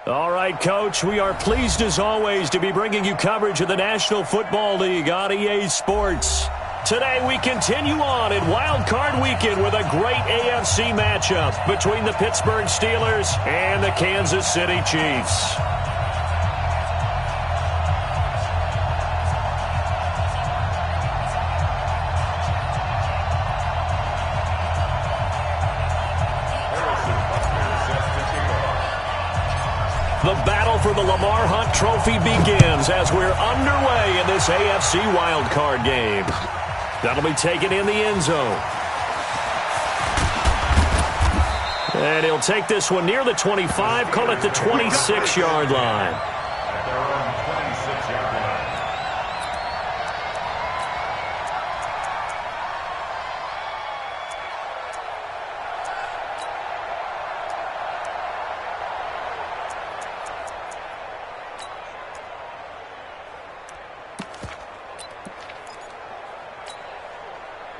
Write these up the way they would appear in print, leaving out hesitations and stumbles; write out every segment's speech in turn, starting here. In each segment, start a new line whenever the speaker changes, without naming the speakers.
All right, Coach, we are pleased as always to be bringing you coverage of the National Football League on EA Sports. Today we continue on in Wild Card Weekend with a great AFC matchup between the Pittsburgh Steelers and the Kansas City Chiefs. The battle for the Lamar Hunt Trophy begins as we're underway in this AFC wildcard game. That'll be taken in the end zone. And he'll take this one near the 25, call it the 26-yard line.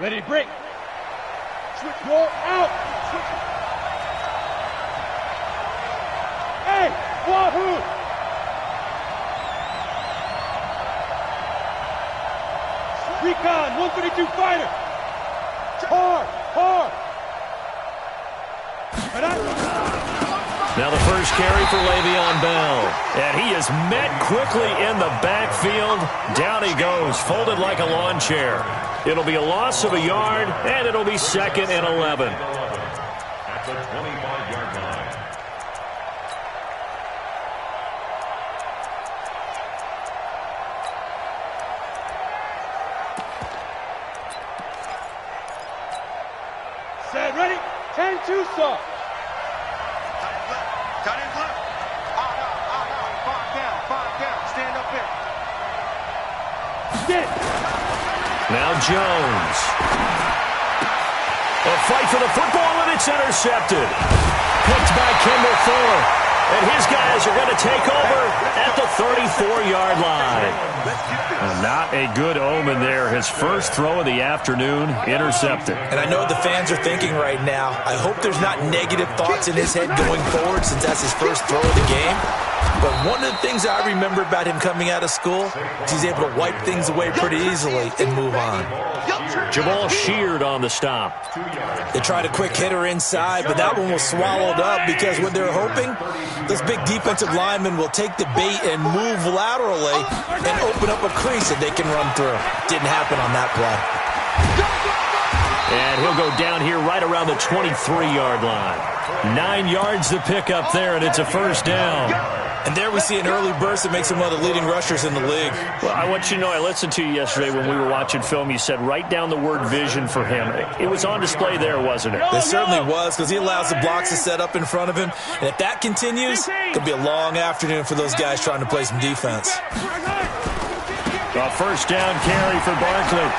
Ready to break. Switch roll out. Switch. Hey, Wahoo! Recon, 132 fighter. Hard.
Now the first carry for Le'Veon Bell. And he is met quickly in the backfield. Down he goes, folded like a lawn chair. It'll be a loss of a yard, and it'll be 2nd and 11.
At the 25-yard line.
Set, ready? 10-2 soft.
Cut in left. Five down. Stand up here.
Get.
Now Jones. A fight for the football, and it's intercepted. Picked by Kendall Fuller. And his guys are going to take over at the 34-yard line. Not a good omen there. His first throw of the afternoon, intercepted.
And I know what the fans are thinking right now. I hope there's not negative thoughts in his head going forward since that's his first throw of the game. But one of the things I remember about him coming out of school is he's able to wipe things away pretty easily and move on.
Jamal Sheard on the stop.
They tried a quick hitter inside, but that one was swallowed up because what they're hoping, those big defensive linemen will take the bait and move laterally and open up a crease that they can run through. Didn't happen on that play.
And he'll go down here right around the 23-yard line. 9 yards to pick up there, and it's a first down.
And there we see an early burst that makes him one of the leading rushers in the league.
Well, I want you to know, I listened to you yesterday when we were watching film. You said write down the word vision for him. It was on display there, wasn't it?
It certainly was, because he allows the blocks to set up in front of him. And if that continues, it could be a long afternoon for those guys trying to play some defense.
A first down carry for Barkley.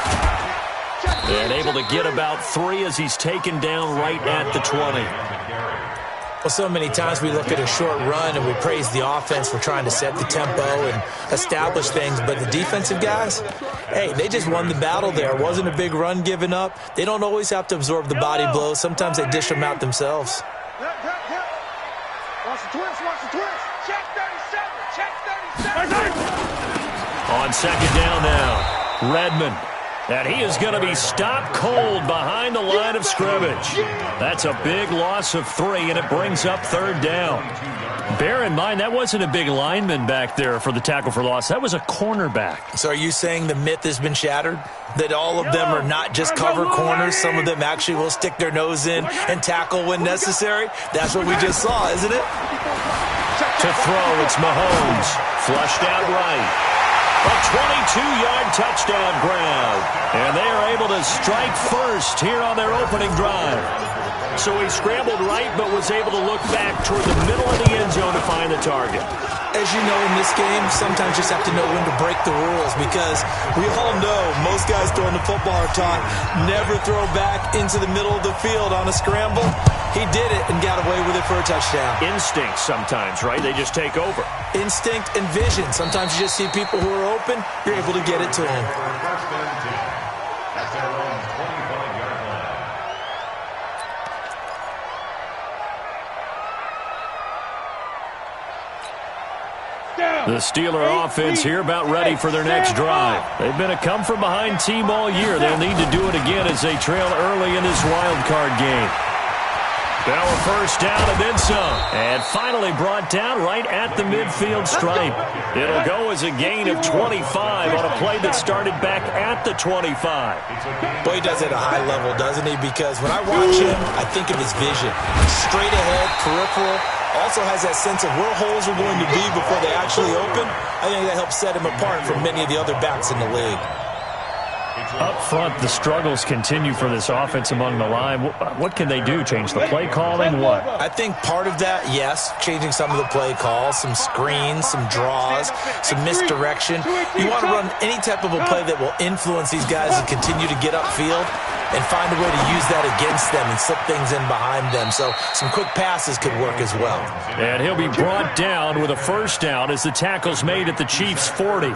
And able to get about 3 as he's taken down right at the 20.
Well, so many times we look at a short run and we praise the offense for trying to set the tempo and establish things. But the defensive guys, hey, they just won the battle there. It wasn't a big run given up. They don't always have to absorb the body blows. Sometimes they dish them out themselves.
Watch the twist. Check 37.
On second down now, Redmond. And he is going to be stopped cold behind the line of scrimmage. That's a big loss of 3, and it brings up 3rd down. Bear in mind, that wasn't a big lineman back there for the tackle for loss. That was a cornerback.
So are you saying the myth has been shattered? That all of them are not just cover corners? Some of them actually will stick their nose in and tackle when necessary? That's what we just saw, isn't it?
To throw, it's Mahomes. Flushed out right. A 22-yard touchdown grab. And they are able to strike first here on their opening drive. So he scrambled right, but was able to look back toward the middle of the end zone to find the target.
As you know, in this game, sometimes you just have to know when to break the rules, because we all know most guys throwing the football are taught never throw back into the middle of the field on a scramble. He did it and got away with it for a touchdown.
Instinct sometimes, right? They just take over.
Instinct and vision. Sometimes you just see people who are open, you're able to get it to them.
That's their own 25-yard line.
The Steeler offense here about ready for their next drive. They've been a come-from-behind team all year. They'll need to do it again as they trail early in this wild card game. Now a first down and then some. And finally brought down right at the midfield stripe. It'll go as a gain of 25 on a play that started back at the 25.
Boy, he does it at a high level, doesn't he? Because when I watch him, I think of his vision. Straight ahead, peripheral. Also has that sense of where holes are going to be before they actually open. I think that helps set him apart from many of the other backs in the league.
Up front, the struggles continue for this offense among the line. What can they do? Change the play calling? What?
I think part of that, yes, changing some of the play calls, some screens, some draws, some misdirection. You want to run any type of a play that will influence these guys and continue to get upfield and find a way to use that against them and slip things in behind them. So some quick passes could work as well.
And he'll be brought down with a first down as the tackle's made at the Chiefs' 40.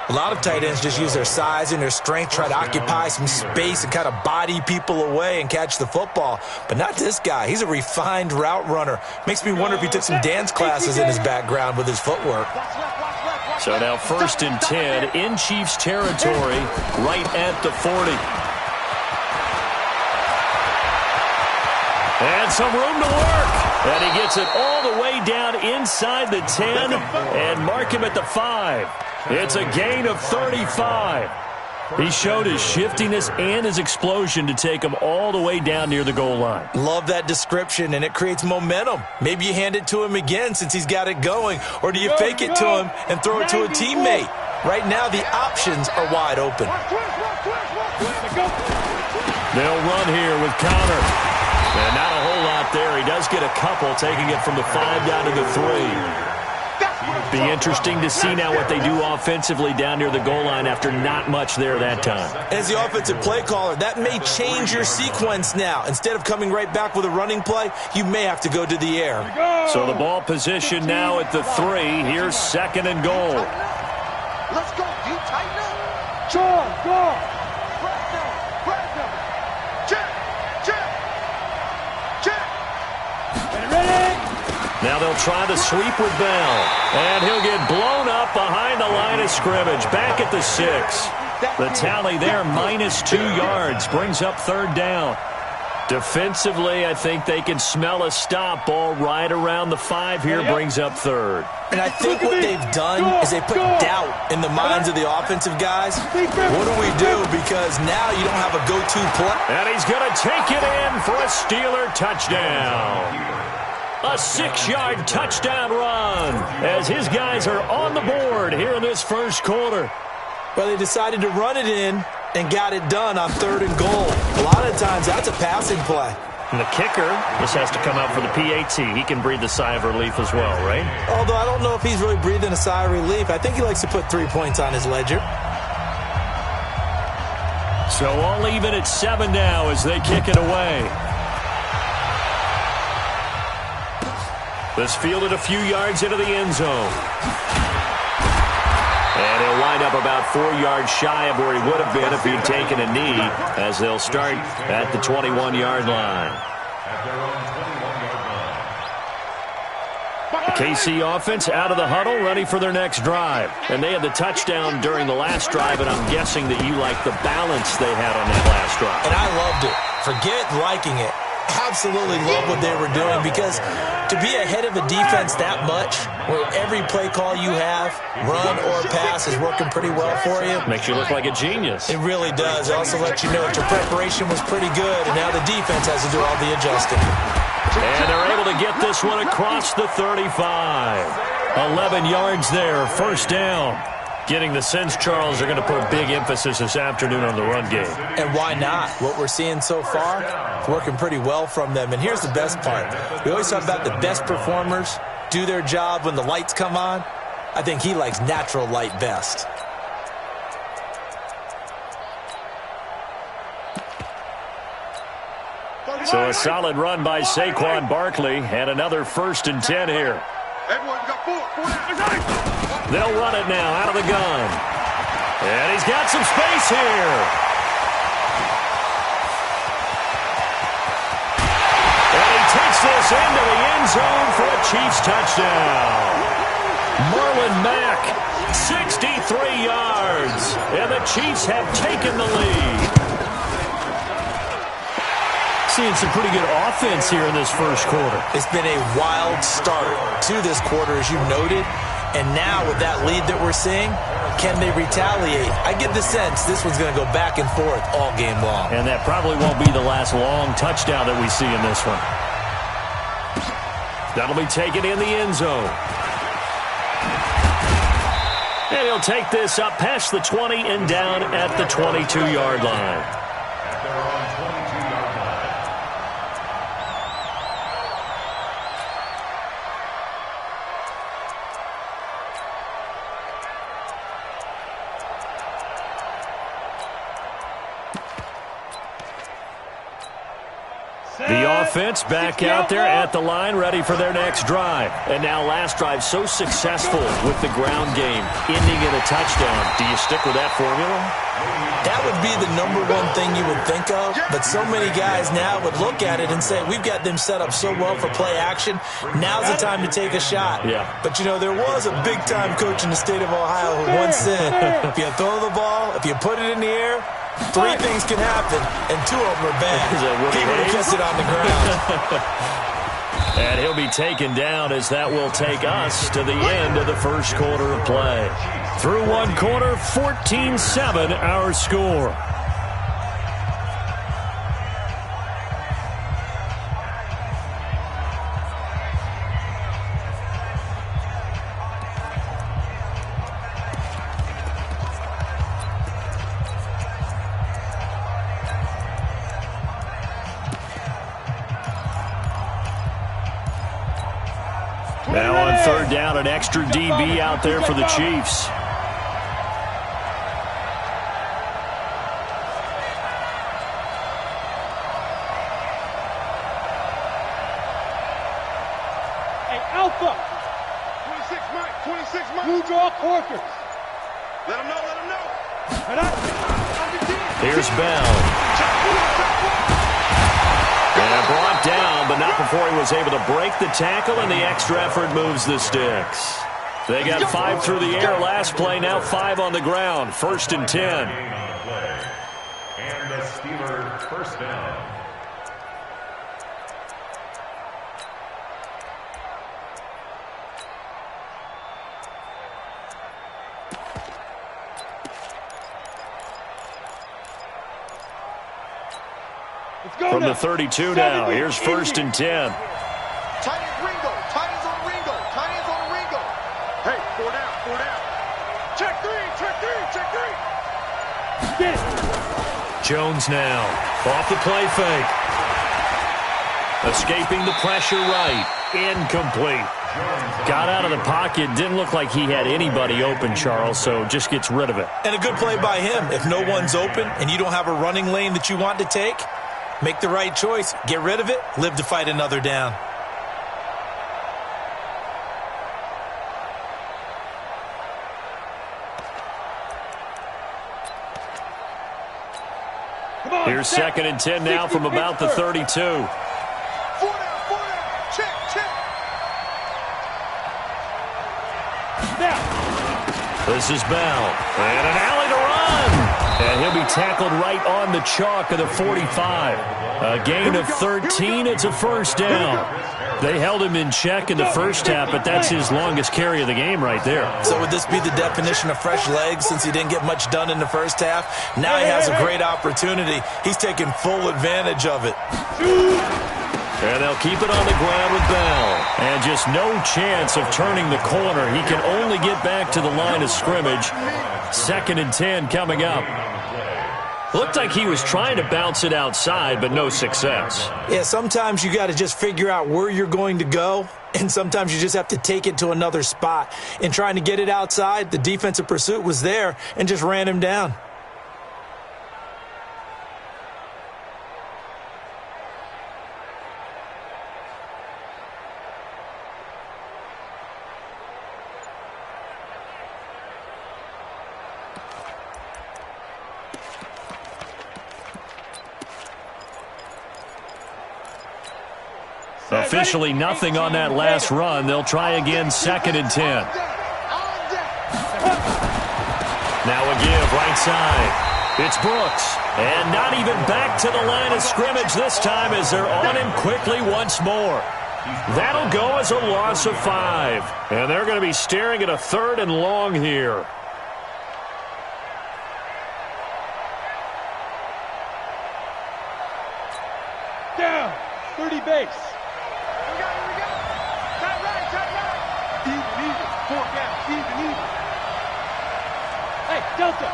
A lot of tight ends just use their size and their strength, try to occupy some space and kind of body people away and catch the football. But not this guy. He's a refined route runner. Makes me wonder if he took some dance classes in his background with his footwork.
So now 1st and 10 in Chiefs territory right at the 40. And some room to work. And he gets it all the way down inside the 10 and mark him at the 5. It's a gain of 35. He showed his shiftiness and his explosion to take him all the way down near the goal line.
Love that description, and it creates momentum. Maybe you hand it to him again since he's got it going, or do you fake it to him and throw it to a teammate? Right now, the options are wide open.
They'll run here with Connor. And not a whole lot there. He does get a couple, taking it from the 5 down to the 3. Be interesting to see now what they do offensively down near the goal line after not much there that time.
As the offensive play caller, that may change your sequence now. Instead of coming right back with a running play, you may have to go to the air.
So the ball position now at the 3. Here's 2nd and goal.
Let's go. You tighten up.
Charge, guard.
Press them. Check.
Ready?
Now they'll try to sweep with Bell. And he'll get blown up behind the line of scrimmage. Back at the 6. The tally there, -2 yards. Brings up 3rd down. Defensively, I think they can smell a stop ball right around the 5 here. Brings up 3rd.
And I think what they've done is they put doubt in the minds of the offensive guys. What do we do? Because now you don't have a go-to play.
And he's going to take it in for a Steeler touchdown. A 6-yard touchdown run as his guys are on the board here in this first quarter.
Well, they decided to run it in and got it done on 3rd and goal. A lot of times that's a passing play.
And the kicker just has to come out for the PAT. He can breathe a sigh of relief as well, right?
Although I don't know if he's really breathing a sigh of relief. I think he likes to put 3 points on his ledger.
So all even at 7 now as they kick it away. This fielded a few yards into the end zone. And he'll wind up about 4 yards shy of where he would have been if he'd taken a knee, as they'll start at the 21-yard line. The KC offense out of the huddle, ready for their next drive. And they had the touchdown during the last drive, and I'm guessing that you like the balance they had on that last drive.
And I loved it. Forget liking it. Absolutely love what they were doing, because to be ahead of a defense that much, where every play call you have, run or pass, is working pretty well for you.
Makes you look like a genius.
It really does. It also lets you know that your preparation was pretty good, and now the defense has to do all the adjusting.
And they're able to get this one across the 35. 11 yards there, first down. Getting the sense, Charles, they're going to put a big emphasis this afternoon on the run game.
And why not? What we're seeing so far, it's working pretty well from them. And here's the best part. We always talk about the best performers do their job when the lights come on. I think he likes natural light best.
So a solid run by Saquon Barkley, and another 1st and 10 here. They'll run it now out of the gun. And he's got some space here. And he takes this into the end zone for a Chiefs touchdown. Marlon Mack, 63 yards. And the Chiefs have taken the lead. Seeing some pretty good offense here in this first quarter.
It's been a wild start to this quarter, as you noted. And now with that lead that we're seeing, can they retaliate? I get the sense this one's going to go back and forth all game long.
And that probably won't be the last long touchdown that we see in this one. That'll be taken in the end zone. And he'll take this up past the 20 and down at the 22-yard line.
At their own 22-yard line.
The offense back out there at the line, ready for their next drive. And now last drive so successful with the ground game, ending in a touchdown. Do you stick with that formula?
That would be the number one thing you would think of, but so many guys now would look at it and say, we've got them set up so well for play action, now's the time to take a shot.
Yeah.
But, you know, there was a big-time coach in the state of Ohio who once said, if you throw the ball, if you put it in the air, 3 things can happen, and 2 of them are bad. He would have kissed it on the ground.
And he'll be taken down as that will take us to the end of the first quarter of play. Through one quarter, 14-7 our score. Now on third down, an extra DB out there for the Chiefs.
Hey, Alpha!
26 Mike, 26 Mike.
You draw quarters.
Let him know, let him know.
Here's Bell. And brought down, but not before he was able to break the tackle, and the extra effort moves the sticks. They got 5 through the air last play, now 5 on the ground. 1st and 10.
And the Steelers first down.
From the 32 now, here's 1st and 10.
Tight end Ringo, tight ends on Ringo, tight ends on Ringo. Hey, 4 down, 4 down. Check 3, check 3, check 3.
Get it.
Jones now, off the play fake. Escaping the pressure right, incomplete. Got out of the pocket, didn't look like he had anybody open, Charles, so just gets rid of it.
And a good play by him. If no one's open and you don't have a running lane that you want to take, make the right choice. Get rid of it. Live to fight another down.
Here's 2nd and 10 now from about the 32.
4 down, 4 down. Check, check.
Now.
This is Bell. And an alley to run. And he'll be tackled right on the chalk of the 45. A gain of 13. It's a 1st down. They held him in check in the first half, but that's his longest carry of the game right there.
So would this be the definition of fresh legs since he didn't get much done in the first half? Now he has a great opportunity. He's taking full advantage of it.
And they'll keep it on the ground with Bell. And just no chance of turning the corner. He can only get back to the line of scrimmage. 2nd and 10 coming up. Looked like he was trying to bounce it outside, but no success.
Yeah, sometimes you got to just figure out where you're going to go, and sometimes you just have to take it to another spot. In trying to get it outside, the defensive pursuit was there and just ran him down.
Officially nothing on that last run. They'll try again, 2nd and 10. They'll give right side. It's Brooks. And not even back to the line of scrimmage this time as they're on him quickly once more. That'll go as a loss of 5. And they're going to be staring at a 3rd and long here.
Down. 30 base.
Here we go. Tight right. Even. 4 down. Even.
Hey, Delta.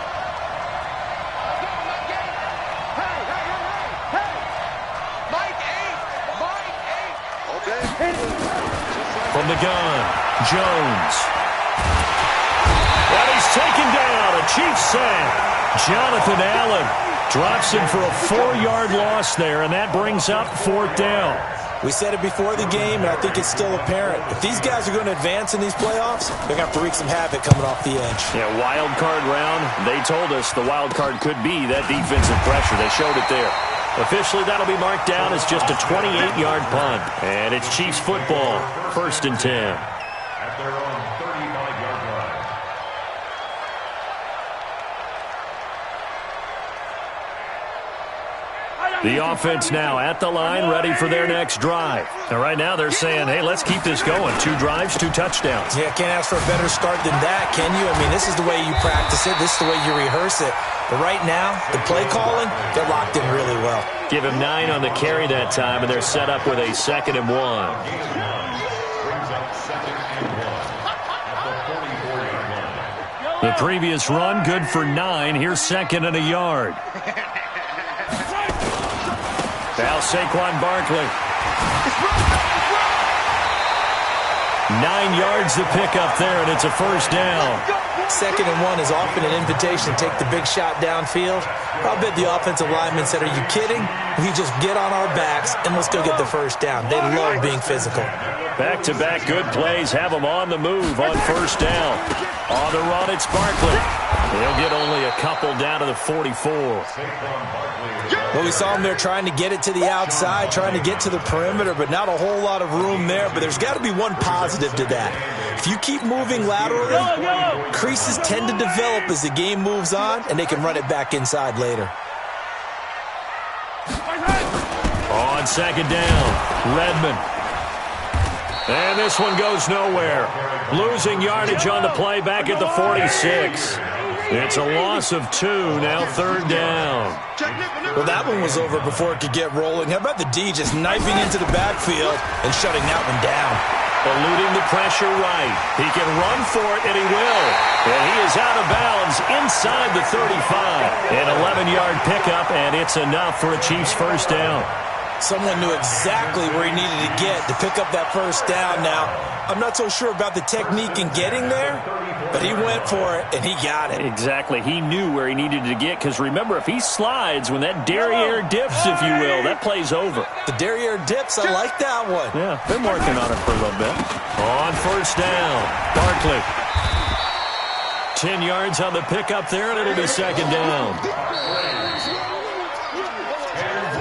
From the gun, Jones. And he's taken down. A Chiefs sack. Jonathan Allen drops him for a 4-yard loss there, and that brings up 4th down.
We said it before the game, and I think it's still apparent. If these guys are going to advance in these playoffs, they're going to have to wreak some havoc coming off the edge.
Yeah, wild card round. They told us the wild card could be that defensive pressure. They showed it there. Officially, that'll be marked down as just a 28-yard punt. And it's Chiefs football, 1st and 10.
At their own 35-yard line.
The offense now at the line, ready for their next drive. And right now they're saying, hey, let's keep this going. 2 drives, 2 touchdowns.
Yeah, can't ask for a better start than that, can you? I mean, this is the way you practice it. This is the way you rehearse it. But right now, the play calling, they're locked in really well.
Give him 9 on the carry that time, and they're set up with a 2nd and 1.
Brings up 2nd and 1 at the 44-yard line.
The previous run, good for 9. Here's 2nd and a yard. Now Saquon Barkley. 9 yards to pick up there, and it's a 1st down.
2nd and 1 is often an invitation to take the big shot downfield. I'll bet the offensive lineman said, are you kidding? We just get on our backs, and let's go get the 1st down. They love being physical.
Back-to-back good plays have them on the move on 1st down. On the run, it's Barkley. They'll get only a couple down to the 44.
Well, we saw them there trying to get it to the outside, trying to get to the perimeter, but not a whole lot of room there. But there's got to be one positive to that. If you keep moving laterally, creases tend to develop as the game moves on, and they can run it back inside later.
On 2nd down, Redmond. And this one goes nowhere. Losing yardage on the play back at the 46. It's a loss of 2, now 3rd down.
Well, that one was over before it could get rolling. How about the D just knifing into the backfield and shutting that one down?
Eluding the pressure right. He can run for it, and he will. And he is out of bounds inside the 35. An 11-yard pickup, and it's enough for a Chiefs 1st down.
Someone knew exactly where he needed to get to pick up that 1st down. Now, I'm not so sure about the technique in getting there, but he went for it, and he got it.
Exactly. He knew where he needed to get, because remember, if he slides, when that derriere dips, if you will, that play's over.
The derriere dips, I like that one.
Yeah, been working on it for a little bit. On 1st down, Barkley. 10 yards on the pickup there, and it'll be 2nd down.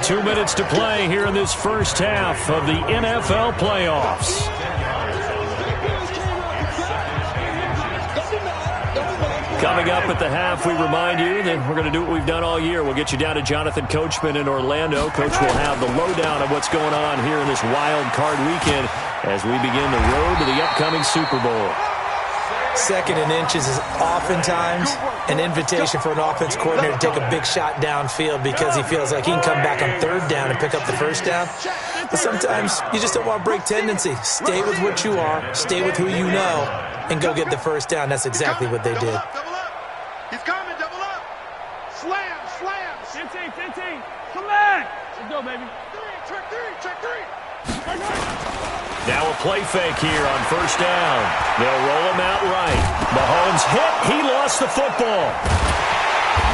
2 minutes to play here in this 1st half of the NFL playoffs. Coming up at the half, we remind you that we're going to do what we've done all year. We'll get you down to Jonathan Coachman in Orlando. Coach will have the lowdown of what's going on here in this wild card weekend as we begin the road to the upcoming Super Bowl.
2nd and inches is oftentimes an invitation for an offense coordinator to take a big shot downfield because he feels like he can come back on 3rd down and pick up the 1st down. But sometimes you just don't want to break tendency. Stay with what you are, stay with who you know, and go get the 1st down. That's exactly what they did.
Double up. He's coming, double up. Slam.
15. Come back. Let's go, baby.
Check three.
Now a play fake here on 1st down. They'll roll him out right. Mahomes hit. He lost the football.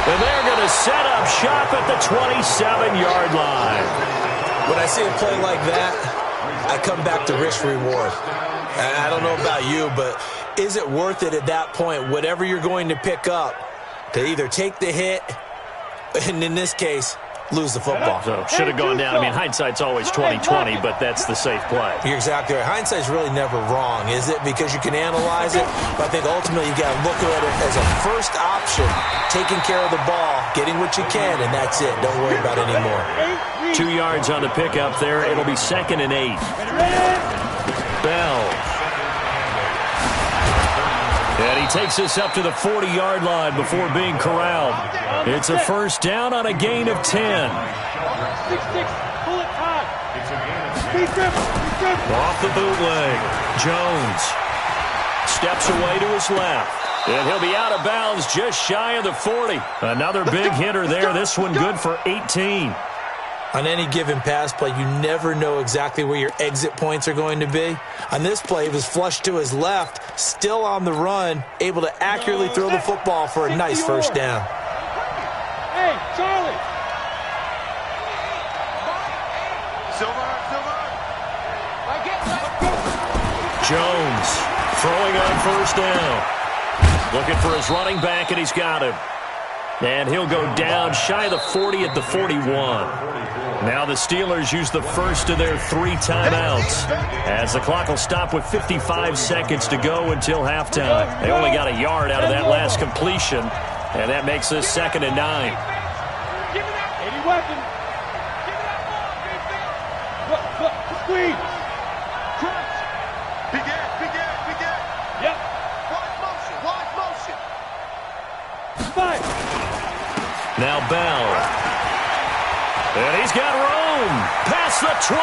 And they're going to set up shop at the 27-yard line.
When I see a play like that, I come back to risk-reward. I don't know about you, but is it worth it at that point, whatever you're going to pick up, to either take the hit, and in this case, lose the football.
So should have gone down. I mean, hindsight's always 20/20, but that's the safe play.
You're exactly right. Hindsight's really never wrong, is it? Because you can analyze it, but I think ultimately you got to look at it as a first option, taking care of the ball, getting what you can, and that's it. Don't worry about it anymore.
2 yards on the pickup there. It'll be 2nd and 8. Bell. And he takes this up to the 40-yard line before being corralled. It's a first down on a gain of 10.
6-6. Pull it hard.
Off the bootleg. Jones steps away to his left. And he'll be out of bounds just shy of the 40. Another big hitter there. This one good for 18.
On any given pass play, you never know exactly where your exit points are going to be. On this play, he was flushed to his left, still on the run, able to accurately throw the football for a nice first down.
Hey, Charlie.
Jones throwing on first down. Looking for his running back, and he's got him. And he'll go down shy of the 40 at the 41. Now the Steelers use the first of their 3 timeouts, as the clock will stop with 55 seconds to go until halftime. They only got a yard out of that last completion, and that makes this 2nd and 9.
Any weapon. Look, squeeze. Crunch.
Begin.
Yep.
Wide motion.
Fight.
Now Bell. And he's got room past the 20.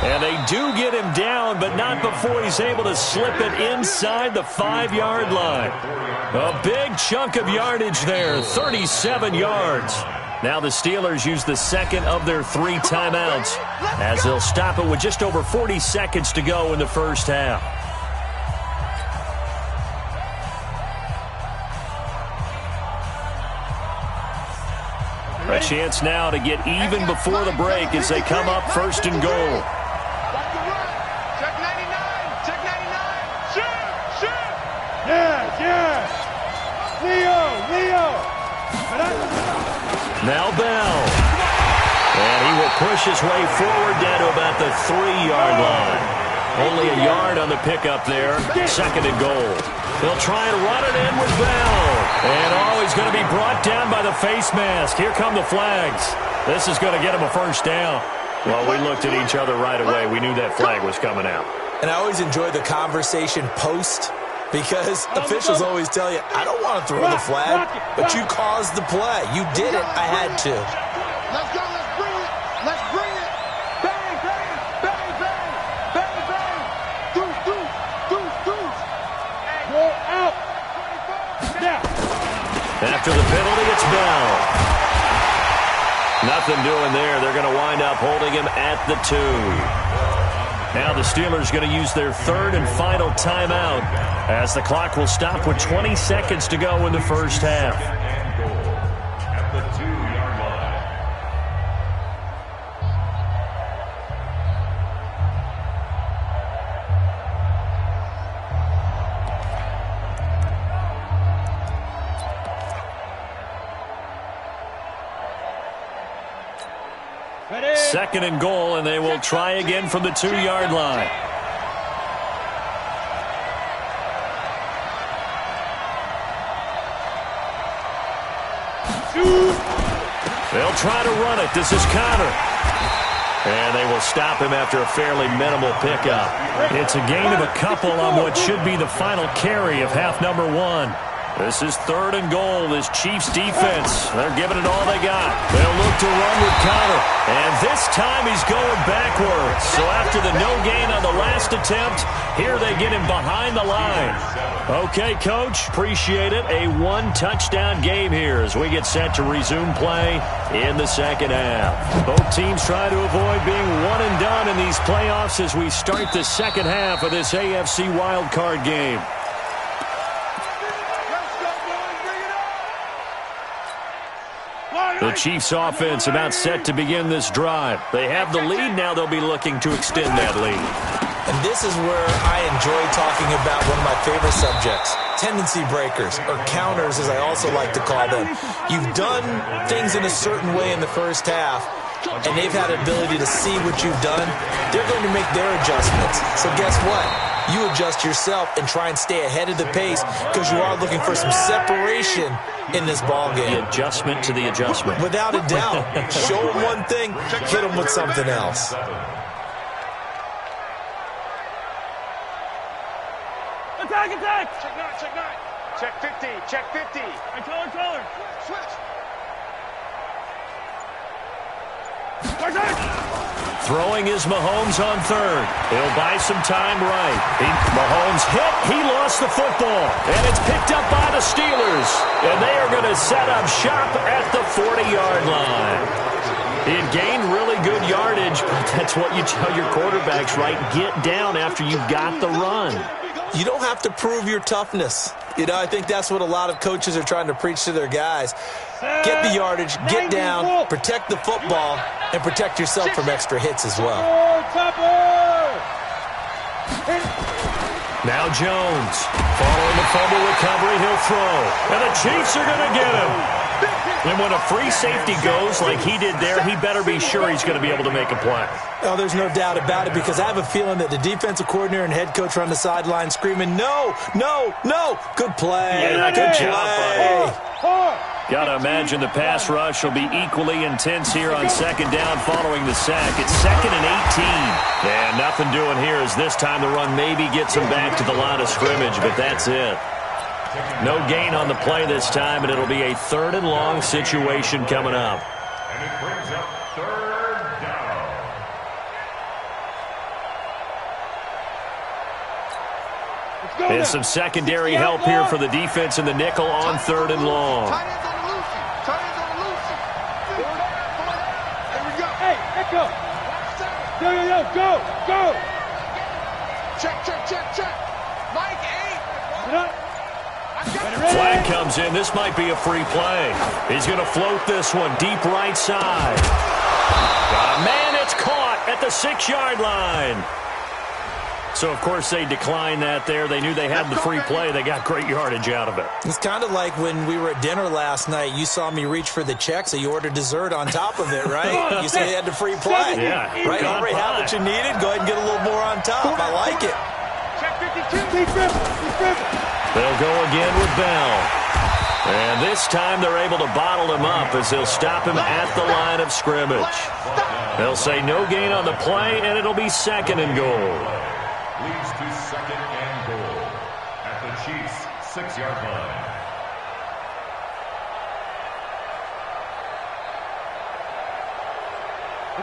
And they do get him down, but not before he's able to slip it inside the 5-yard line. A big chunk of yardage there, 37 yards. Now the Steelers use the second of their 3 timeouts, as they'll stop it with just over 40 seconds to go in the first half. A chance now to get even before the break as they come up 1st and goal.
Check 99. Shoot.
Yes. Leo.
Now Bell. And he will push his way forward down to about the 3-yard line. Only a yard on the pickup there. 2nd and goal. They'll try and run it in with Bell. And he's going to be brought down by the face mask. Here come the flags. This is going to get him a first down. Well, we looked at each other right away. We knew that flag was coming out.
And I always enjoy the conversation post, because officials always tell you, I don't want to throw the flag, but you caused the play. You did it. I had to.
Let's go. Let's bring it. Bang. Deuce.
Go out. Now.
After the penalty, it's Bell. Nothing doing there. They're going to wind up holding him at the 2. Now the Steelers going to use their 3rd and final timeout, as the clock will stop with 20 seconds to go in the first half.
At the 2-yard line.
Ready.
2nd and goal, and they will try again from the 2-yard line. They'll try to run it. This is Connor. And they will stop him after a fairly minimal pickup. It's a gain of a couple on what should be the final carry of half number 1. This is 3rd and goal. This Chiefs defense, they're giving it all they got. They'll look to run with Connor. And this time he's going backwards. So after the no gain on the last attempt, here they get him behind the line. Okay, Coach, appreciate it. A 1-touchdown game here as we get set to resume play in the second half. Both teams try to avoid being one and done in these playoffs as we start the second half of this AFC wildcard game. The Chiefs offense about set to begin this drive. They have the lead. Now they'll be looking to extend that lead.
And this is where I enjoy talking about one of my favorite subjects, tendency breakers, or counters as I also like to call them. You've done things in a certain way in the first half, and they've had the ability to see what you've done. They're going to make their adjustments. So guess what? You adjust yourself and try and stay ahead of the pace because you are looking for some separation in this ball game.
The adjustment to the adjustment.
Without a doubt. Show them one thing, hit them with something else.
Attack, attack!
Check 9, check 9. Check 50, check 50.
Hey, color.
Switch.
Throwing is Mahomes on third. He'll buy some time right. Mahomes hit. He lost the football. And it's picked up by the Steelers. And they are going to set up shop at the 40-yard line. He had gained really good yardage, but that's what you tell your quarterbacks, right? Get down after you've got the run.
You don't have to prove your toughness. You know, I think that's what a lot of coaches are trying to preach to their guys. Get the yardage, get down, protect the football, and protect yourself from extra hits as well.
Now Jones, following the fumble recovery, he'll throw. And the Chiefs are going to get him. And when a free safety goes like he did there, he better be sure he's going to be able to make a play.
Oh, there's no doubt about it, because I have a feeling that the defensive coordinator and head coach are on the sideline screaming, no, no, no. Good play.
Yeah, good job,
buddy.
Got to imagine the pass rush will be equally intense here on second down following the sack. It's 2nd and 18. And nothing doing here as this time the run maybe gets him back to the line of scrimmage, but that's it. No gain on the play this time, and it'll be a 3rd and long situation coming up.
And it brings up 3rd down.
And some secondary help here for the defense in the nickel on 3rd and long.
Tight ends on the loosey. Tight ends on the loosey. Here we go.
Hey, echo. Go.
Check. Mike, 8.
Get up.
Flag comes in. This might be a free play. He's going to float this one deep right side. Man, it's caught at the 6-yard line. So, of course, they declined that there. They knew they had the free play. They got great yardage out of it.
It's kind of like when we were at dinner last night. You saw me reach for the check, so you ordered dessert on top of it, right? You said you had the free play.
Yeah.
Right? You already had what you needed. Go ahead and get a little more on top. I like it.
Check 52.
They'll go again with Bell. And this time they're able to bottle him up as they'll stop him at the line of scrimmage. They'll say no gain on the play, and it'll be 2nd and goal.
Leads to 2nd and goal at the Chiefs' 6-yard line.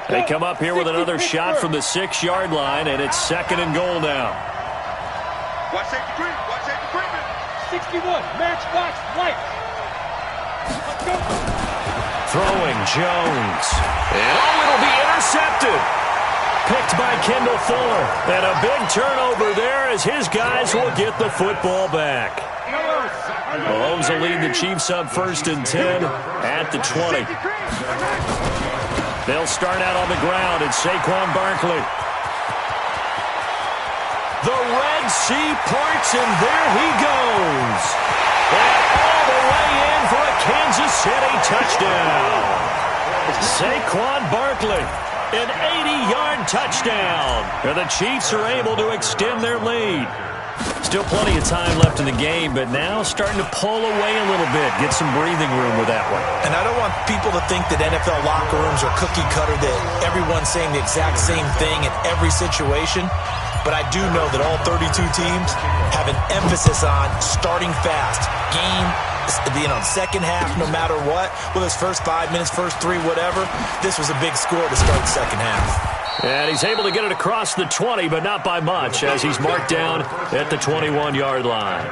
They come up here with another shot from the 6-yard line, and it's 2nd and goal now.
Watch safety green.
61, matchbox, white. Let's go.
Throwing Jones. And it'll be intercepted. Picked by Kendall Fuller. And a big turnover there as his guys will get the football back. Mahomes will lead the Chiefs up 1st and 10 at the 20. They'll start out on the ground at Saquon Barkley. The Red Sea parts, and there he goes. And all the way in for a Kansas City touchdown. Saquon Barkley, an 80-yard touchdown. And the Chiefs are able to extend their lead. Still plenty of time left in the game, but now starting to pull away a little bit. Get some breathing room with that one.
And I don't want people to think that NFL locker rooms are cookie cutter, that everyone's saying the exact same thing in every situation. But I do know that all 32 teams have an emphasis on starting fast. Game, second half, no matter what. Whether it's first 5 minutes, first 3, whatever. This was a big score to start the second half.
And he's able to get it across the 20, but not by much, as he's marked down at the 21-yard line.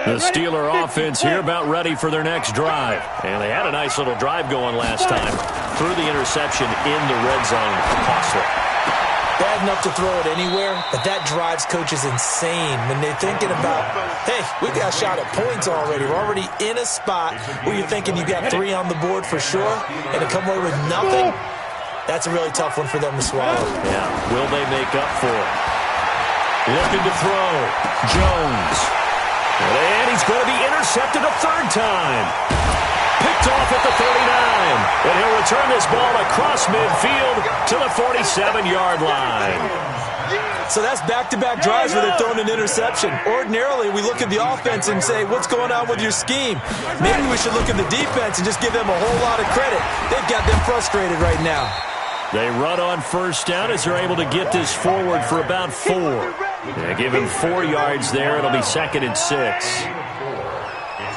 The Steeler offense here about ready for their next drive. And they had a nice little drive going last time. Threw the interception in the red zone. Costly.
Bad enough to throw it anywhere, but that drives coaches insane when they're thinking about, hey, we got a shot at points already. We're already in a spot where you're thinking you got 3 on the board for sure, and to come away with nothing, that's a really tough one for them to swallow.
Yeah, will they make up for it? Looking to throw. Jones. And he's going to be intercepted a third time. Picked off at the 39. And he'll return this ball across midfield to the 47-yard line.
So that's back-to-back drives where they're throwing an interception. Ordinarily, we look at the offense and say, what's going on with your scheme? Maybe we should look at the defense and just give them a whole lot of credit. They've got them frustrated right now.
They run on first down as they're able to get this forward for about 4. Yeah, give him 4 yards there. It'll be 2nd and 6.
It's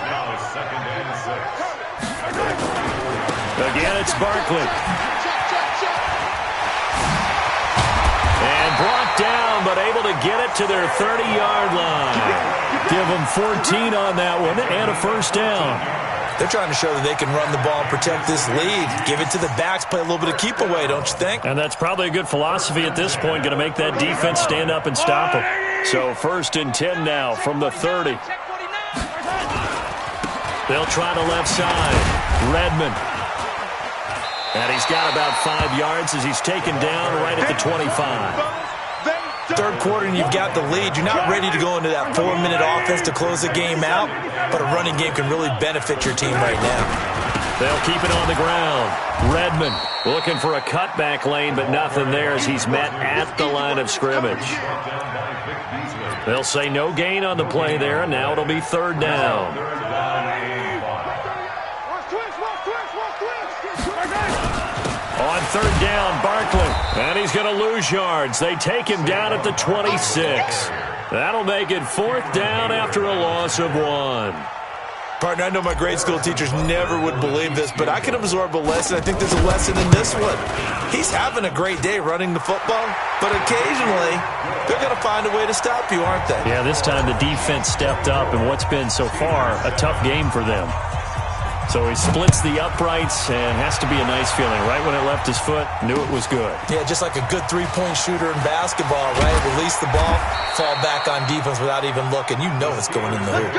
now 2nd and 6.
Again, it's Barkley. And brought down, but able to get it to their 30-yard line. Give them 14 on that one and a first down.
They're trying to show that they can run the ball and protect this lead. Give it to the backs, play a little bit of keep away, don't you think?
And that's probably a good philosophy at this point, going to make that defense stand up and stop them. So 1st and 10 now from the 30. They'll try the left side. Redmond. And he's got about 5 yards as he's taken down right at the 25.
Third quarter and you've got the lead. You're not ready to go into that 4-minute offense to close the game out, but a running game can really benefit your team right now.
They'll keep it on the ground. Redmond looking for a cutback lane, but nothing there as he's met at the line of scrimmage. They'll say no gain on the play there, and now it'll be 3rd down. On 3rd down, Barkley. And he's going to lose yards. They take him down at the 26. That'll make it 4th down after a loss of 1.
Partner, I know my grade school teachers never would believe this, but I can absorb a lesson. I think there's a lesson in this one. He's having a great day running the football, but occasionally they're going to find a way to stop you, aren't they?
Yeah, this time the defense stepped up in what's been so far a tough game for them. So he splits the uprights and has to be a nice feeling. Right when it left his foot, knew it was good.
Yeah, just like a good 3-point shooter in basketball, right? Release the ball, fall back on defense without even looking. You know it's going in the hoop.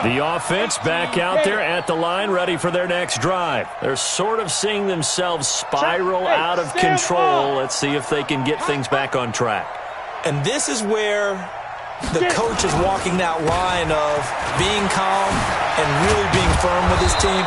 The offense back out there at the line, ready for their next drive. They're sort of seeing themselves spiral out of control. Let's see if they can get things back on track.
And this is where the coach is walking that line of being calm and really being firm with his team.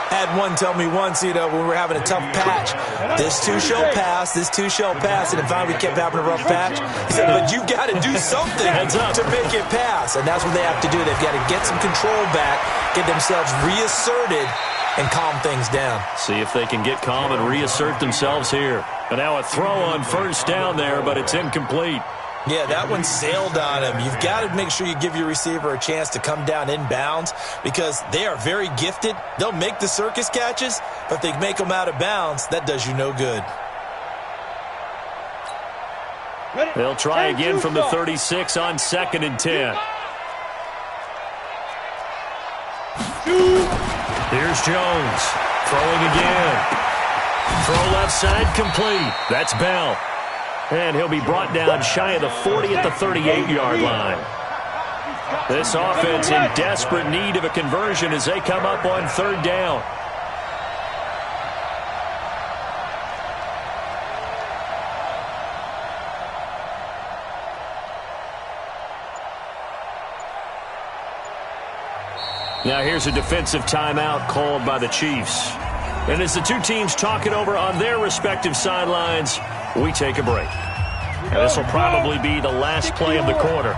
Had one tell me once, when we were having a tough patch, this too shall pass, this too shall pass, and finally we kept having a rough patch. He said, but you've got to do something to make it pass, and that's what they have to do. They've got to get some control back, get themselves reasserted, and calm things down.
See if they can get calm and reassert themselves here. And now a throw on 1st down there, but it's incomplete.
Yeah, that one sailed on him. You've got to make sure you give your receiver a chance to come down inbounds because they are very gifted. They'll make the circus catches, but if they make them out of bounds, that does you no good.
They'll try again from the 36 on 2nd and 10. Here's Jones. Throwing again. Throw left side complete. That's Bell. And he'll be brought down shy of the 40 at the 38-yard line. This offense in desperate need of a conversion as they come up on 3rd down. Now here's a defensive timeout called by the Chiefs. And as the two teams talk it over on their respective sidelines, we take a break. And this will probably be the last play of the quarter.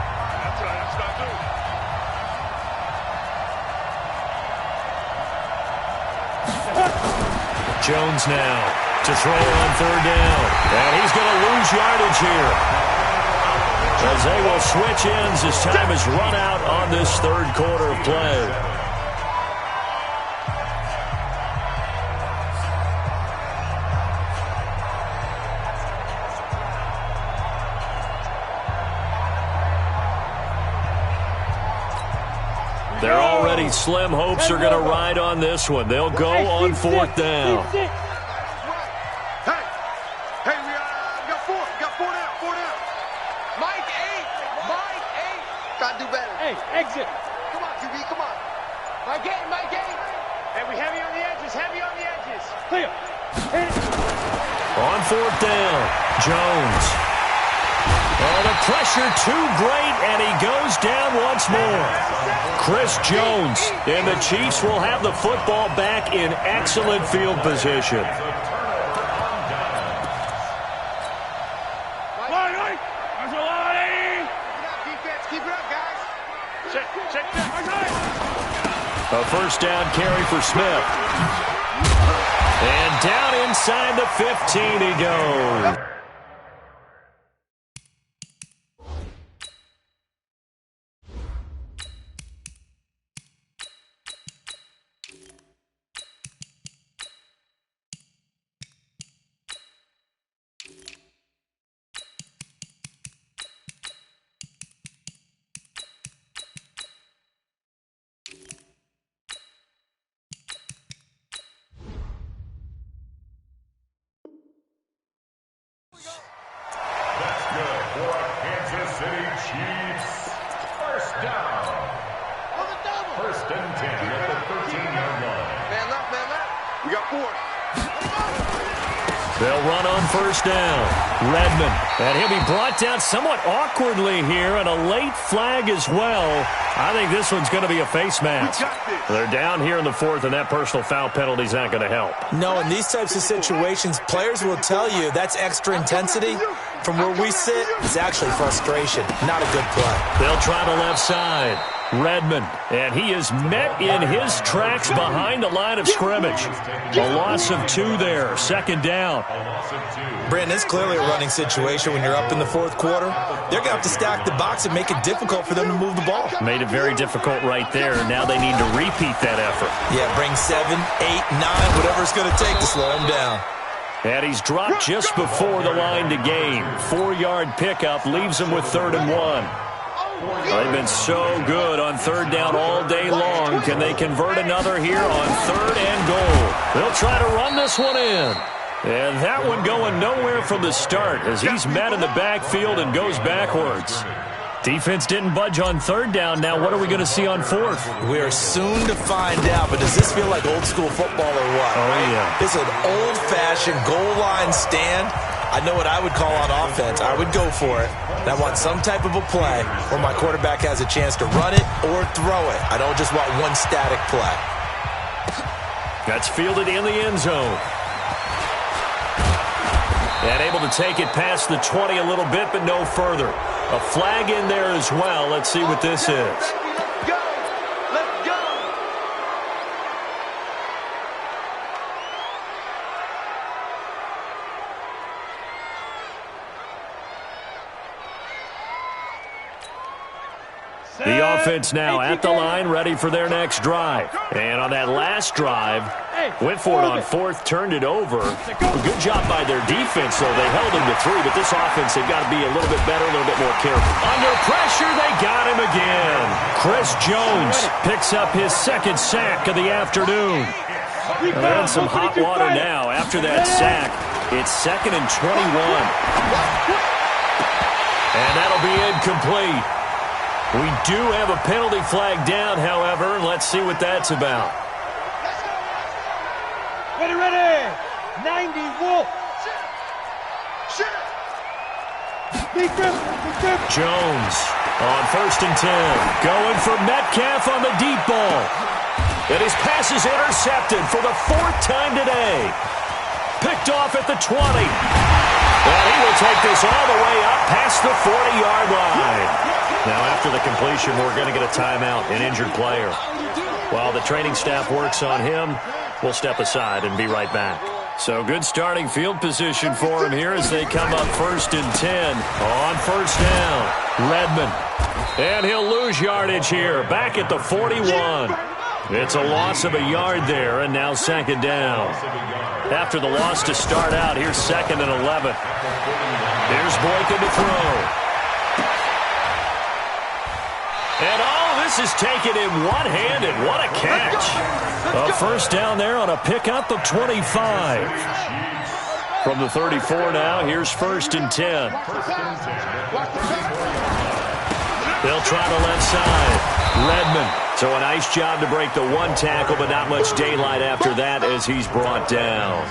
Jones now to throw on 3rd down. And he's going to lose yardage here, as they will switch ends as time is run out on this 3rd quarter of play. Their already slim hopes are going to ride on this one. They'll go on 4th down.
Hey, we got 4. We got 4 down. 4 down. Mike 8. Mike 8. Gotta do better.
Hey, exit.
Come on, QB. Come on. Mike 8. Mike 8.
Hey, we heavy on the edges. Heavy on the edges. Clear. Hit it.
On 4th down, Jones. Oh, the pressure too great, and he goes down once more. Chris Jones, and the Chiefs will have the football back in excellent field position. A 1st down carry for Smith. And down inside the 15 he goes. They'll run on 1st down. Redmond, and he'll be brought down somewhat awkwardly here, and a late flag as well. I think this one's going to be a face mask. They're down here in the 4th, and that personal foul penalty is not going to help.
No, in these types of situations, players will tell you that's extra intensity. From where we sit, it's actually frustration. Not a good play.
They'll try the left side. Redmond, and he is met in his tracks behind the line of scrimmage. A loss of 2 there, 2nd down.
Brandon, it's clearly a running situation when you're up in the 4th quarter. They're going to have to stack the box and make it difficult for them to move the ball.
Made it very difficult right there. Now they need to repeat that effort.
Yeah, bring 7, 8, 9, whatever it's going to take to slow him down.
And he's dropped just before the line to gain. 4-yard pickup leaves him with 3rd and 1. They've been so good on 3rd down all day long. Can they convert another here on 3rd and goal? They'll try to run this one in. And that one going nowhere from the start as he's met in the backfield and goes backwards. Defense didn't budge on 3rd down. Now what are we going to see on 4th?
We are soon to find out, but does this feel like old school football or what?
Oh, yeah.
It's an old-fashioned goal line stand. I know what I would call on offense. I would go for it. And I want some type of a play where my quarterback has a chance to run it or throw it. I don't just want one static play.
That's fielded in the end zone. And able to take it past the 20 a little bit, but no further. A flag in there as well. Let's see what this is. The offense now at the line, ready for their next drive. And on that last drive, went for it on 4th, turned it over. Good job by their defense, though. They held him to 3, but this offense, they've got to be a little bit better, a little bit more careful. Under pressure, they got him again. Chris Jones picks up his 2nd sack of the afternoon. They're in some hot water now. After that sack, it's 2nd and 21. And that'll be incomplete. We do have a penalty flag down, however, and let's see what that's about.
Ready. 90, Wolf.
Jones on 1st and 10. Going for Metcalf on the deep ball. And his pass is intercepted for the 4th time today. Picked off at the 20. And he will take this all the way up past the 40-yard line. Now, after the completion, we're going to get a timeout, an injured player. While the training staff works on him, we'll step aside and be right back. So good starting field position for him here as they come up 1st and 10 on 1st down. Redmond. And he'll lose yardage here, back at the 41. It's a loss of a yard there, and now 2nd down. After the loss to start out, here's 2nd and 11. Here's Boykin to throw. And this this is taken in one-handed. What a catch. A first down there on a pickup of 25. From the 34 now, here's 1st and 10. They'll try the left side. Redmond. So a nice job to break the one tackle, but not much daylight after that as he's brought down.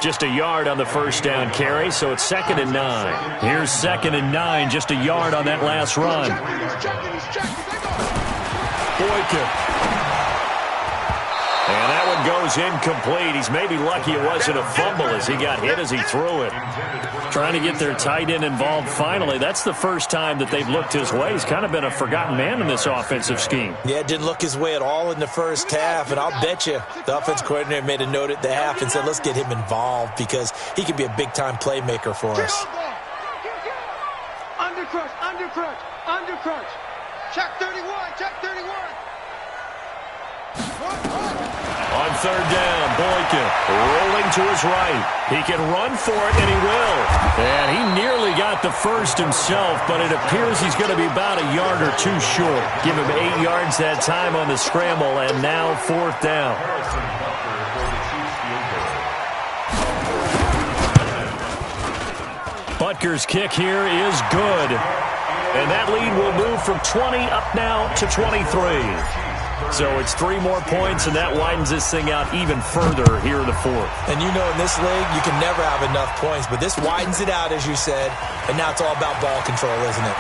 Just a yard on the first down carry, so it's 2nd and 9. Here's 2nd and 9, just a yard on that last run. Boykin. And that one goes incomplete. He's maybe lucky it wasn't a fumble as he got hit as he threw it. Trying to get their tight end involved finally. That's the first time that they've looked his way. He's kind of been a forgotten man in this offensive scheme.
Yeah, it didn't look his way at all in the first half, and I'll bet you the offense coordinator made a note at the half and said, let's get him involved because he could be a big-time playmaker for us.
Undercrush, undercrush, undercrush. Check 31, check 31.
On 3rd down, Boykin rolling to his right. He can run for it, and he will. And he nearly got the first himself, but it appears he's going to be about a yard or two short. Give him 8 yards that time on the scramble, and now 4th down. Butker's kick here is good. And that lead will move from 20 up now to 23. So it's 3 more points, and that widens this thing out even further here in the 4th.
And you know in this league, you can never have enough points, but this widens it out, as you said, and now it's all about ball control, isn't it?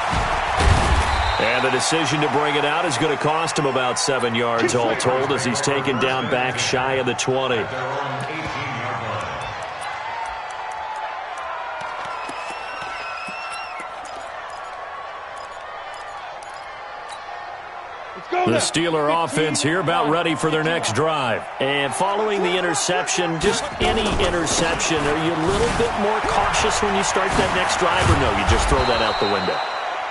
And the decision to bring it out is going to cost him about 7 yards all told as he's taken down back shy of the 20. The Steeler offense here about ready for their next drive. And following the interception, just any interception, are you a little bit more cautious when you start that next drive, or no, you just throw that out the window?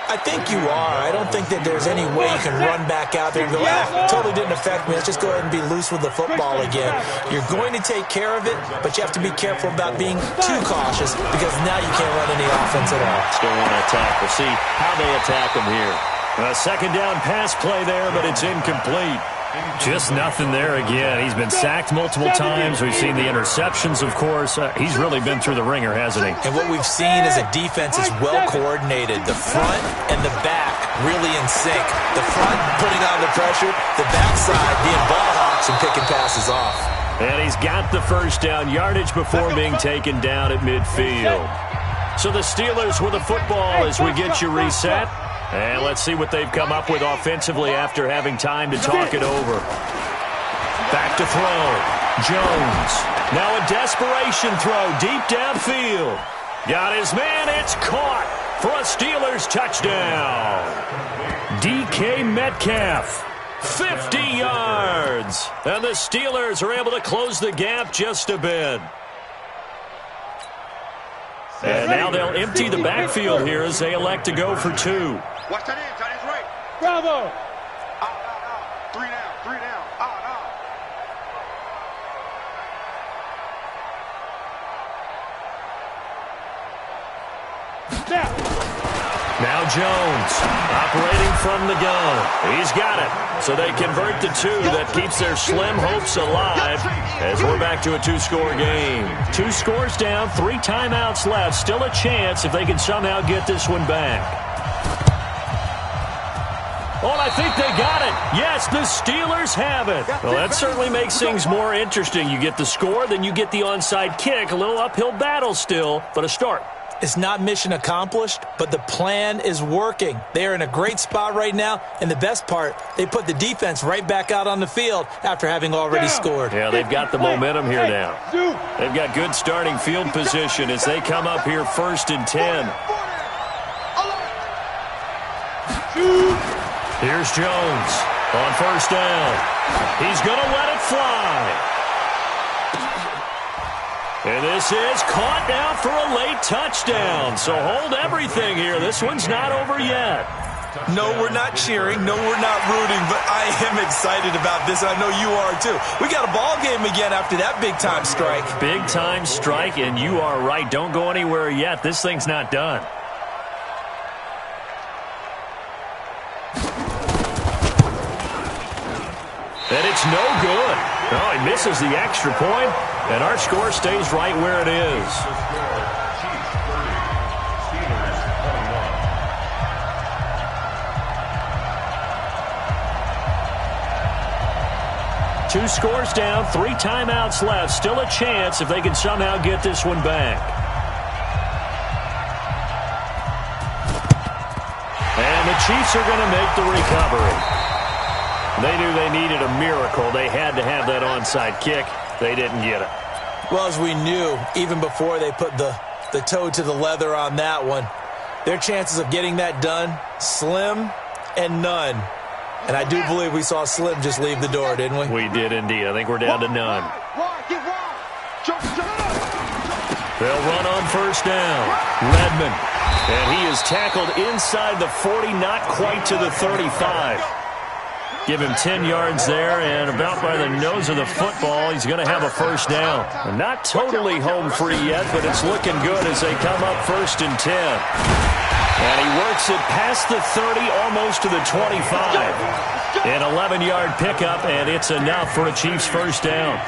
I think you are. I don't think that there's any way you can run back out there and go, totally didn't affect me. Let's just go ahead and be loose with the football again. You're going to take care of it, but you have to be careful about being too cautious because now you can't run any offense at all.
Still want to attack. We'll see how they attack him here. A 2nd down pass play there, but it's incomplete. Just nothing there again. He's been sacked multiple times. We've seen the interceptions, of course. He's really been through the ringer, hasn't he?
And what we've seen is a defense is well coordinated. The front and the back really in sync. The front putting on the pressure, the backside being ball hawks and picking passes off.
And he's got the first down yardage before being taken down at midfield. So the Steelers with the football as we get you reset. And let's see what they've come up with offensively after having time to talk it over. Back to throw. Jones. Now a desperation throw deep downfield. Got his man. It's caught for a Steelers touchdown. DK Metcalf. 50 yards. And the Steelers are able to close the gap just a bit. And now they'll empty the backfield here as they elect to go for 2.
Watch that in, tight end's right.
Bravo.
Out. 3 down, 3 down. Out.
Now Jones operating from the gun. He's got it. So they convert the 2. That keeps their slim hopes alive as we're back to a 2-score game. 2 scores down, 3 timeouts left. Still a chance if they can somehow get this one back. Oh, and I think they got it. Yes, the Steelers have it. Well, that certainly makes things more interesting. You get the score, then you get the onside kick. A little uphill battle still, but a start.
It's not mission accomplished, but the plan is working. They are in a great spot right now, and the best part, they put the defense right back out on the field after having already scored.
Yeah, they've got the momentum here now. They've got good starting field position as they come up here 1st and 10. Here's Jones on 1st down. He's going to let it fly. And this is caught now for a late touchdown. So hold everything here. This one's not over yet.
No, we're not cheering. No, we're not rooting. But I am excited about this. I know you are, too. We got a ball game again after that big-time strike.
Big-time strike, and you are right. Don't go anywhere yet. This thing's not done. And it's no good. Oh, he misses the extra point, and our score stays right where it is. Two scores down, 3 timeouts left. Still a chance if they can somehow get this one back. And the Chiefs are going to make the recovery. They knew they needed a miracle. They had to have that onside kick. They didn't get it.
Well, as we knew, even before they put the toe to the leather on that one, their chances of getting that done, slim and none. And I do believe we saw Slim just leave the door, didn't we?
We did indeed. I think we're down to none. They'll run on first down. Redmond. And he is tackled inside the 40, not quite to the 35. Give him 10 yards there, and about by the nose of the football, he's going to have a first down. And not totally home free yet, but it's looking good as they come up 1st and 10. And he works it past the 30, almost to the 25. An 11-yard pickup, and it's enough for a Chiefs first down.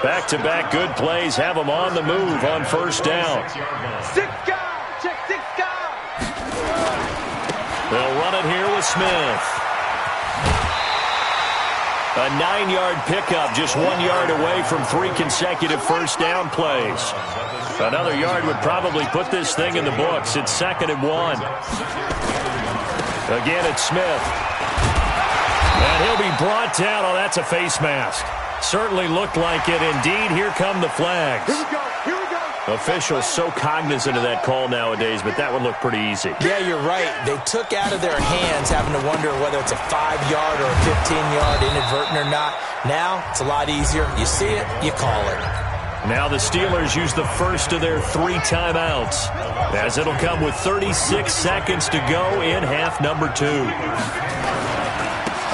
Back-to-back good plays have them on the move on first down.
6 guys. Check 6 guys.
They'll run it here with Smith. A 9-yard pickup, just 1 yard away from 3 consecutive first down plays. Another yard would probably put this thing in the books. It's 2nd and 1. Again, it's Smith. And he'll be brought down. Oh, that's a face mask. Certainly looked like it. Indeed, here come the flags.
Here we go. Here we go.
Officials so cognizant of that call nowadays, but that one looked pretty easy.
Yeah, you're right. They took out of their hands having to wonder whether it's a 5-yard or a 15-yard inadvertent or not. Now, it's a lot easier. You see it, you call it.
Now the Steelers use the first of their 3 timeouts, as it'll come with 36 seconds to go in half number 2.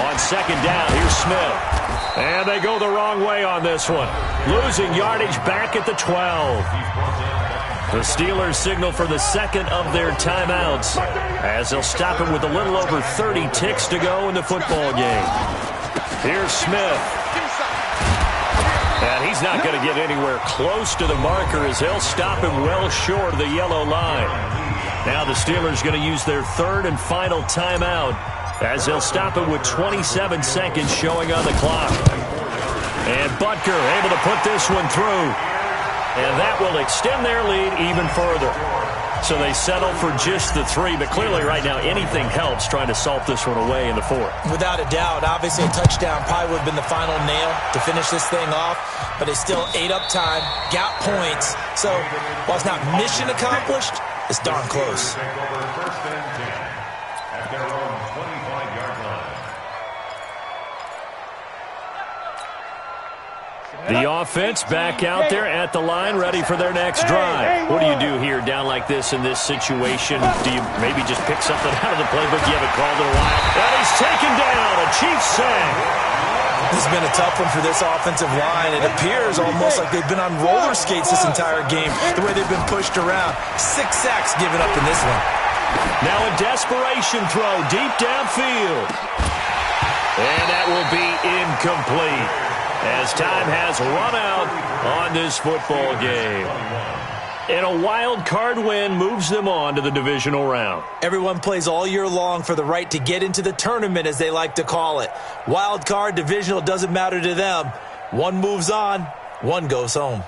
On 2nd down, here's Smith. And they go the wrong way on this one. Losing yardage back at the 12. The Steelers signal for the 2nd of their timeouts, as they'll stop it with a little over 30 ticks to go in the football game. Here's Smith. And he's not going to get anywhere close to the marker, as they'll stop him well short of the yellow line. Now the Steelers going to use their 3rd and final timeout, as they'll stop it with 27 seconds showing on the clock. And Butker able to put this one through. And that will extend their lead even further. So they settle for just the 3, but clearly right now anything helps trying to salt this one away in the 4th.
Without a doubt, obviously a touchdown probably would have been the final nail to finish this thing off, but they still ate up time, got points. So while it's not mission accomplished, it's darn close.
The offense back out there at the line, ready for their next drive. What do you do here down like this in this situation? Do you maybe just pick something out of the playbook you haven't called in a while? And he's taken down, a Chiefs sack.
This has been a tough one for this offensive line. It appears almost like they've been on roller skates this entire game, the way they've been pushed around. 6 sacks given up in this one.
Now a desperation throw deep downfield. And that will be incomplete, as time has run out on this football game. And a wild card win moves them on to the divisional round.
Everyone plays all year long for the right to get into the tournament, as they like to call it. Wild card, divisional, doesn't matter to them. One moves on, one goes home.